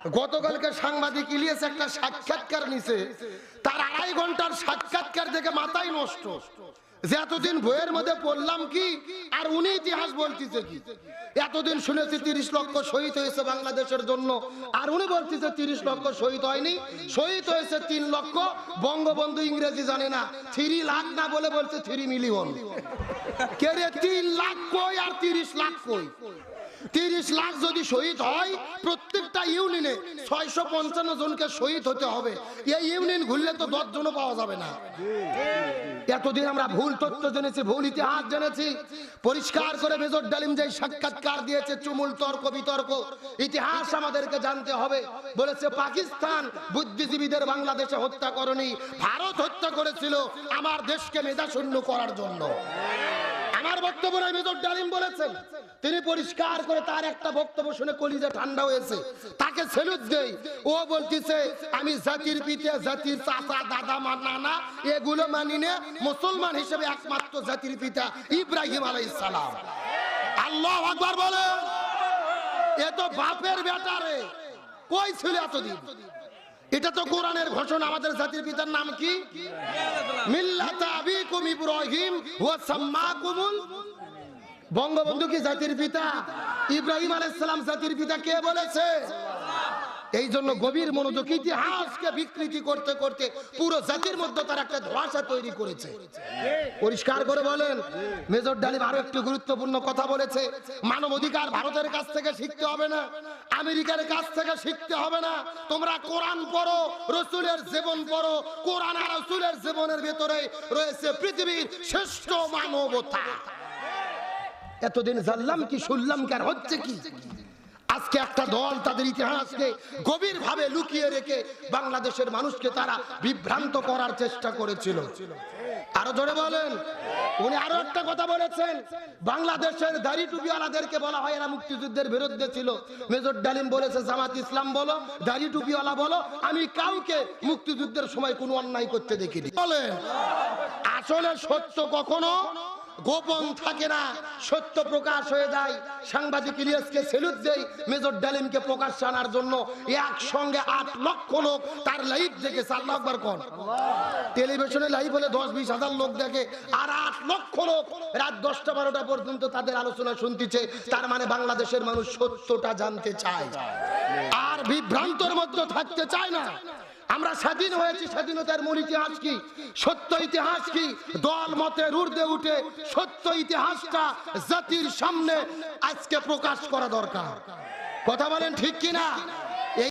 গতকালকে সাংবাদিক ইলিয়াস একটা সাক্ষাৎকার নিছে, তার 2.5 ঘন্টার সাক্ষাৎকার দেখে মাথায় নষ্ট। যে এতদিন বইয়ের মধ্যে পড়লাম কি আর উনি ইতিহাস বলতেছে কি। এতদিন শুনেছি 30 লক্ষ শহীদ হয়েছে বাংলাদেশের জন্য, আর উনি বলতেছে 30 লক্ষ শহীদ হয়নি, শহীদ হয়েছে 3 লক্ষ। বঙ্গবন্ধু ইংরেজি জানে না, 3 লাখ না বলে বলছে 3 মিলিয়ন। কে রে 3 লাখ কই আর 30 লাখ কই? 30 লাখ যদি শহীদ হয়, প্রত্যেকটা ইউনিয়নে 655 জনকে শহীদ হতে হবে। এই ইউনিয়ন ঘুরলে তো 10 জনও পাওয়া যাবে না। এতদিন আমরা ভুল তথ্য জেনেছি, ভুল ইতিহাস জেনেছি। পরিষ্কার করে মেজর ডালিম যে সাক্ষাৎকার দিয়েছে, চুমুল তর্ক বিতর্ক, ইতিহাস আমাদেরকে জানতে হবে। বলেছে পাকিস্তান বুদ্ধিজীবীদের বাংলাদেশে হত্যা করেনি, ভারত হত্যা করেছিল আমার দেশকে মেধাশূন্য করার জন্য। আমার বক্তব্য নয়, মেজর ডালিম বলেছেন। তিনি পরিষ্কার করে তার একটা বক্তব্য শুনে কলিজা ঠান্ডা হয়েছে, তাকে স্যালুট দেই। ও বলতিছে আমি জাতির পিতা, জাতির চাচা, দাদা, নানা এগুলো মানি না, মুসলমান হিসেবে একমাত্র জাতির পিতা ইব্রাহিম আলাইহিস সালাম। আল্লাহু আকবার বলে। এ তো বাপের বেটা রে, কই ছিল এতদিন? এটা তো কোরআনের ঘোষণা। আমাদের জাতির পিতার নাম কি? মিল্লাতা আবিকুম ইব্রাহিম ওয়া সাম্মাকুমুল। বঙ্গবন্ধু কি জাতির পিতা? ইব্রাহিম আলাইহিস সালাম জাতির পিতা কে বলেছে? এই জন্য গভীর মনোযোগ, ইতিহাসকে বিকৃতি করতে করতে পুরো জাতির মধ্যে তার একটা ধোঁয়াশা তৈরি করেছে। পরিষ্কার করে বলেন। মেজর ডালিম আরো একটু গুরুত্বপূর্ণ কথা বলেছে। মানবাধিকার ভারতের কাছ থেকে শিখতে হবে না, আমেরিকার কাছ থেকে শিখতে হবে না। তোমরা কোরআন পড়ো, রাসূলের জীবন পড়ো। কোরআন আর রাসূলের জীবনের ভিতরে রয়েছে পৃথিবীর শ্রেষ্ঠ মানবতা। এতদিন জানলাম কি, শুনলাম কি, আর হচ্ছে কি? আজকে একটা দল তাদের ইতিহাসকে গভীরভাবে লুকিয়ে রেখে বাংলাদেশের মানুষকে তারা বিভ্রান্ত করার চেষ্টা করেছিল। আরো জোরে বলেন। উনি আরো একটা কথা বলেছেন, বাংলাদেশের দাড়ি টুপিওয়ালাদেরকে বলা হয় এরা মুক্তিযুদ্ধের বিরুদ্ধে ছিল। মেজর ডালিম বলেছে জামাত ইসলাম বলো, দাড়ি টুপিওয়ালা বলো, আমি কাউকে মুক্তিযুদ্ধের সময় কোনো অন্যায় করতে দেখিনি। বলেন, আসলে সত্য কখনো গোপন থাকে না, সত্য প্রকাশ হয়ে যায়। সাংবাদিক ইলিয়াসকে স্যালুট দেই, মেজর ডালিমকে প্রকাশ্যে আনার জন্য একসঙ্গে 8 লক্ষ লোক তার লাইভ দেখেছে। আল্লাহু আকবার কোন। টেলিভিশনে লাইভ হলে 10-20 হাজার লোক দেখে, আর 8 লক্ষ লোক রাত 10টা-12টা পর্যন্ত তাদের আলোচনা শুনতেছে। তার মানে বাংলাদেশের মানুষ সত্যটা জানতে চায় আর বিভ্রান্তর মধ্যে থাকতে চায় না। আমরা স্বাধীন হয়েছি, স্বাধীনতার মূল ইতিহাস কি, সত্য ইতিহাস কি, দল মতের ঊর্ধ্বে উঠে সত্য ইতিহাসটা জাতির সামনে আজকে প্রকাশ করা দরকার। কথা বলেন ঠিক কিনা?